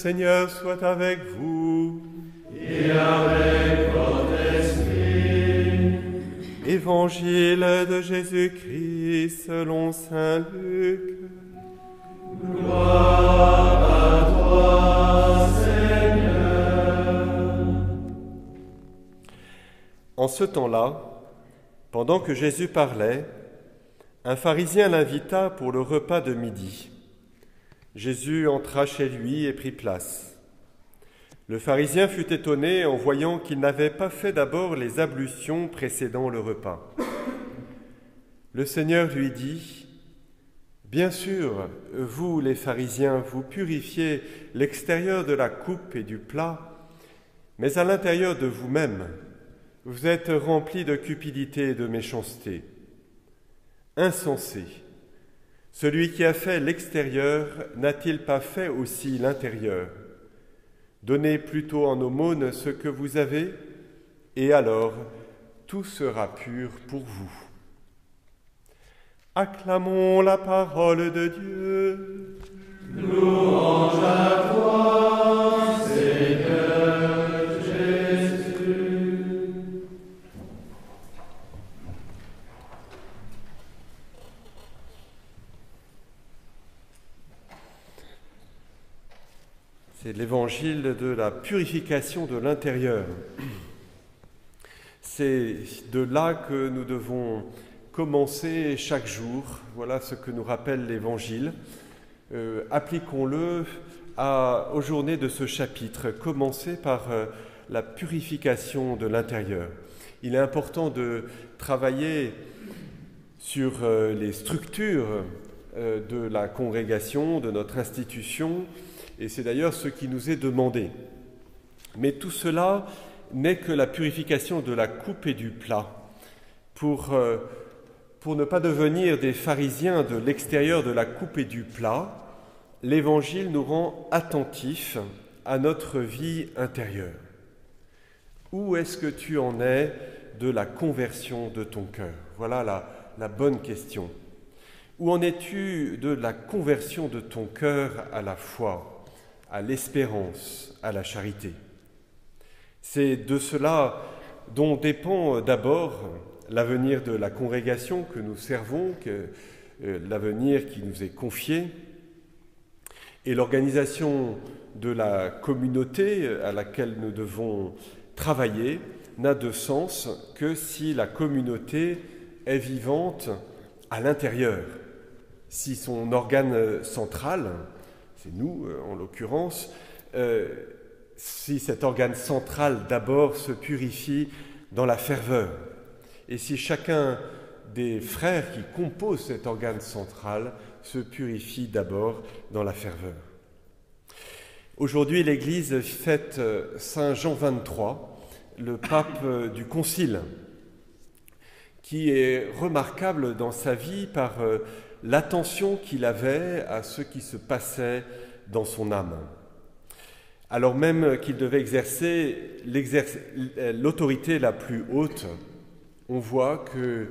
Seigneur soit avec vous. Et avec votre esprit. Évangile de Jésus-Christ selon saint Luc. Gloire à toi, Seigneur. En ce temps-là, pendant que Jésus parlait, un pharisien l'invita pour le repas de midi. Jésus entra chez lui et prit place. Le pharisien fut étonné en voyant qu'il n'avait pas fait d'abord les ablutions précédant le repas. Le Seigneur lui dit : « Bien sûr, vous les pharisiens, vous purifiez l'extérieur de la coupe et du plat, mais à l'intérieur de vous-même, vous êtes remplis de cupidité et de méchanceté. Insensé, celui qui a fait l'extérieur n'a-t-il pas fait aussi l'intérieur ? Donnez plutôt en aumône ce que vous avez, et alors tout sera pur pour vous. » Acclamons la parole de Dieu. Louange à toi, Seigneur Jésus. C'est l'évangile de la purification de l'intérieur. C'est de là que nous devons commencer chaque jour. Voilà ce que nous rappelle l'Évangile. Appliquons-le aux journées de ce chapitre. Commencer par la purification de l'intérieur. Il est important de travailler sur les structures de la congrégation, de notre institution, et c'est d'ailleurs ce qui nous est demandé. Mais tout cela n'est que la purification de la coupe et du plat. Pour ne pas devenir des pharisiens de l'extérieur de la coupe et du plat, l'Évangile nous rend attentifs à notre vie intérieure. Où est-ce que tu en es de la conversion de ton cœur ? Voilà la bonne question. Où en es-tu de la conversion de ton cœur à la foi, à l'espérance, à la charité ? C'est de cela dont dépend d'abord l'avenir de la congrégation que nous servons, l'avenir qui nous est confié, et l'organisation de la communauté à laquelle nous devons travailler n'a de sens que si la communauté est vivante à l'intérieur. Si son organe central, c'est nous en l'occurrence, si cet organe central d'abord se purifie dans la ferveur, et si chacun des frères qui composent cet organe central se purifie d'abord dans la ferveur. Aujourd'hui, l'Église fête Saint Jean XXIII, le pape du Concile, qui est remarquable dans sa vie par l'attention qu'il avait à ce qui se passait dans son âme. Alors même qu'il devait exercer l'autorité la plus haute, on voit que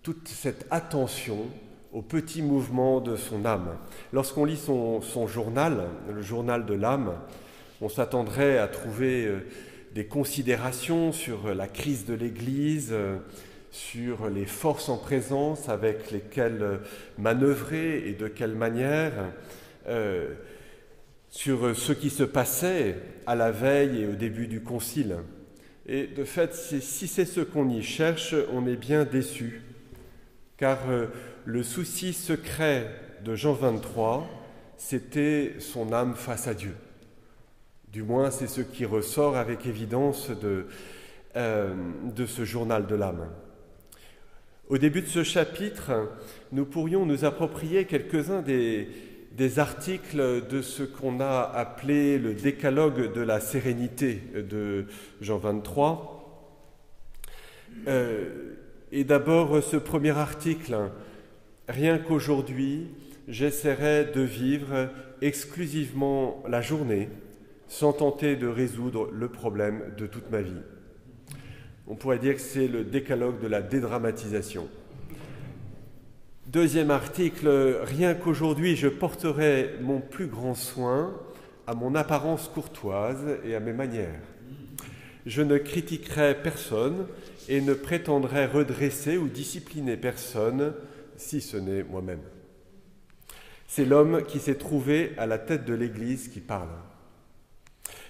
toute cette attention aux petits mouvements de son âme. Lorsqu'on lit son journal, le journal de l'âme, on s'attendrait à trouver des considérations sur la crise de l'Église, sur les forces en présence avec lesquelles manœuvrer et de quelle manière, sur ce qui se passait à la veille et au début du concile. Et de fait, si c'est ce qu'on y cherche, on est bien déçu, car le souci secret de Jean XXIII, c'était son âme face à Dieu. Du moins, c'est ce qui ressort avec évidence de ce journal de l'âme. Au début de ce chapitre, nous pourrions nous approprier quelques-uns des articles de ce qu'on a appelé le décalogue de la sérénité de Jean XXIII. Et d'abord, ce premier article, rien qu'aujourd'hui, j'essaierai de vivre exclusivement la journée sans tenter de résoudre le problème de toute ma vie. On pourrait dire que c'est le décalogue de la dédramatisation. Deuxième article, rien qu'aujourd'hui, je porterai mon plus grand soin à mon apparence courtoise et à mes manières. Je ne critiquerai personne et ne prétendrai redresser ou discipliner personne, si ce n'est moi-même. C'est l'homme qui s'est trouvé à la tête de l'Église qui parle.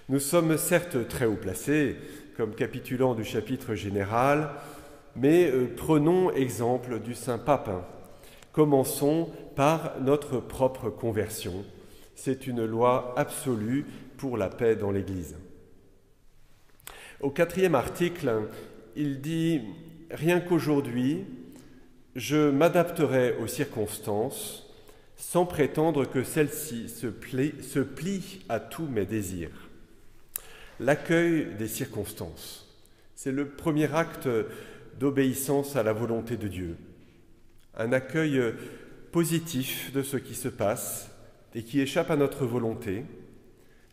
Nous sommes certes très haut placés, comme capitulants du chapitre général, mais prenons exemple du Saint-Pape. Commençons par notre propre conversion. C'est une loi absolue pour la paix dans l'Église. Au 4e article, il dit « Rien qu'aujourd'hui, je m'adapterai aux circonstances sans prétendre que celles-ci se plient à tous mes désirs. » L'accueil des circonstances, c'est le premier acte d'obéissance à la volonté de Dieu. Un accueil positif de ce qui se passe et qui échappe à notre volonté.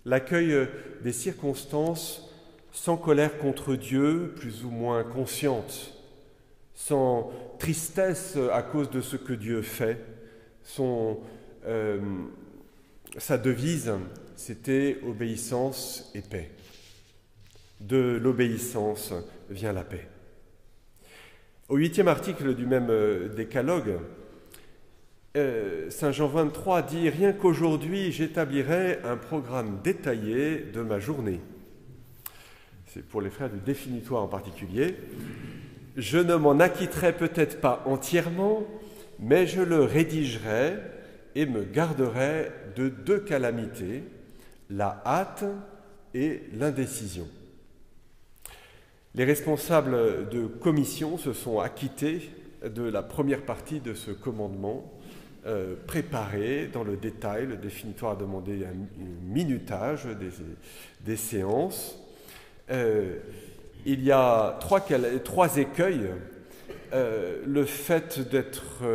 L'accueil des circonstances sans colère contre Dieu, plus ou moins consciente, sans tristesse à cause de ce que Dieu fait. Sa devise, c'était « obéissance et paix ». De l'obéissance vient la paix. Au 8e article du même décalogue, Saint Jean 23 dit « Rien qu'aujourd'hui, j'établirai un programme détaillé de ma journée. » C'est pour les frères du définitoire en particulier. « Je ne m'en acquitterai peut-être pas entièrement, mais je le rédigerai et me garderai de 2 calamités, la hâte et l'indécision. » Les responsables de commission se sont acquittés de la première partie de ce commandement, préparé dans le détail. Le définitoire a demandé un minutage des séances. Il y a 3 écueils. Le fait d'être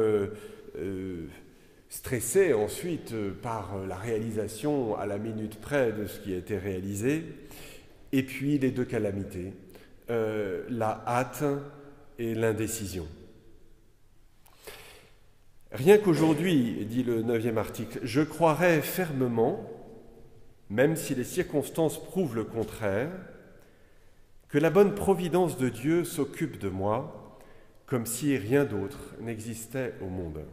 stressé ensuite par la réalisation à la minute près de ce qui a été réalisé, et puis les 2 calamités, la hâte et l'indécision. Rien qu'aujourd'hui, dit le 9e article, je croirais fermement, même si les circonstances prouvent le contraire, que la bonne providence de Dieu s'occupe de moi comme si rien d'autre n'existait au monde.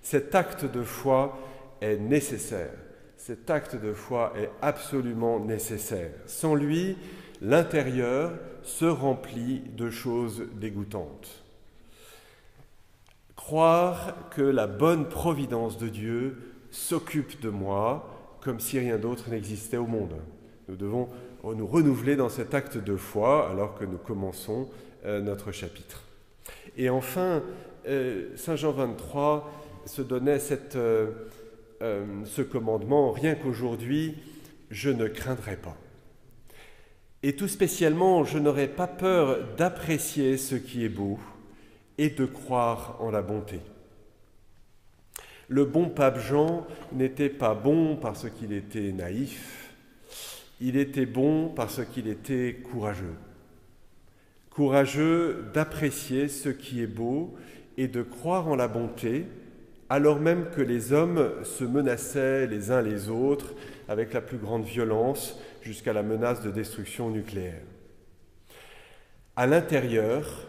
Cet acte de foi est nécessaire. Cet acte de foi est absolument nécessaire. Sans lui, l'intérieur se remplit de choses dégoûtantes. Croire que la bonne providence de Dieu s'occupe de moi comme si rien d'autre n'existait au monde. Nous devons nous renouveler dans cet acte de foi alors que nous commençons notre chapitre. Et enfin, Saint Jean 23 se donnait ce commandement, rien qu'aujourd'hui, je ne craindrai pas. Et tout spécialement, je n'aurai pas peur d'apprécier ce qui est beau et de croire en la bonté. Le bon pape Jean n'était pas bon parce qu'il était naïf, il était bon parce qu'il était courageux. Courageux d'apprécier ce qui est beau et de croire en la bonté, alors même que les hommes se menaçaient les uns les autres avec la plus grande violence jusqu'à la menace de destruction nucléaire. À l'intérieur,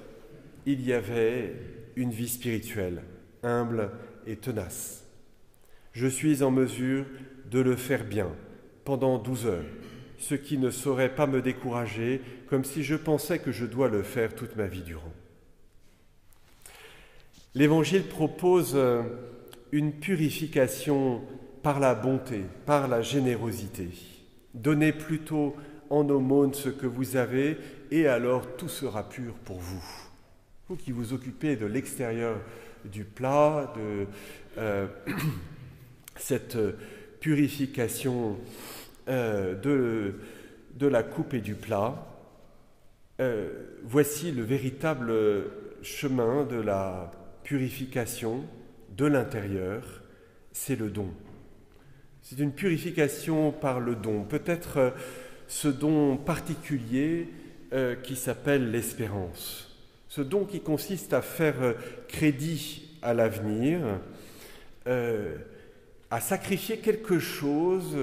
il y avait une vie spirituelle, humble et tenace. Je suis en mesure de le faire bien pendant 12 heures, ce qui ne saurait pas me décourager, comme si je pensais que je dois le faire toute ma vie durant. L'Évangile propose une purification par la bonté, par la générosité. Donnez plutôt en aumône ce que vous avez, et alors tout sera pur pour vous. Vous qui vous occupez de l'extérieur du plat, de cette purification de la coupe et du plat, voici le véritable chemin de la purification de l'intérieur, c'est le don. C'est une purification par le don, peut-être ce don particulier qui s'appelle l'espérance. Ce don qui consiste à faire crédit à l'avenir, à sacrifier quelque chose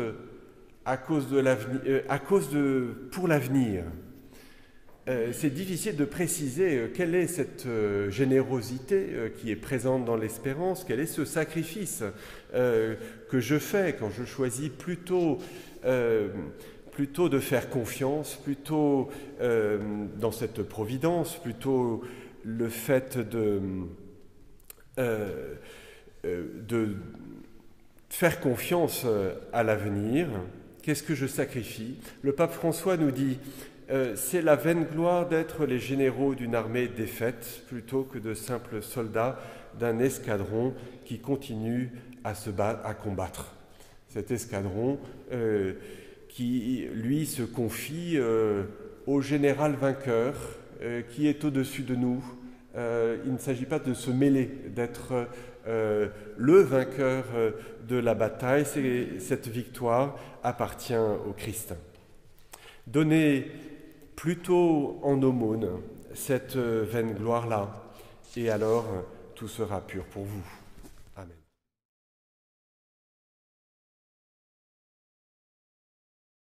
pour l'avenir. C'est difficile de préciser quelle est cette générosité qui est présente dans l'espérance, quel est ce sacrifice que je fais quand je choisis plutôt de faire confiance, plutôt dans cette providence, plutôt le fait de faire confiance à l'avenir. Qu'est-ce que je sacrifie? Le pape François nous dit c'est la vaine gloire d'être les généraux d'une armée défaite plutôt que de simples soldats d'un escadron qui continue à combattre. Cet escadron qui, lui, se confie au général vainqueur qui est au-dessus de nous. Il ne s'agit pas de se mêler, d'être le vainqueur de la bataille. Cette victoire appartient au Christ. Donnez plutôt en aumône cette vaine gloire-là, et alors tout sera pur pour vous.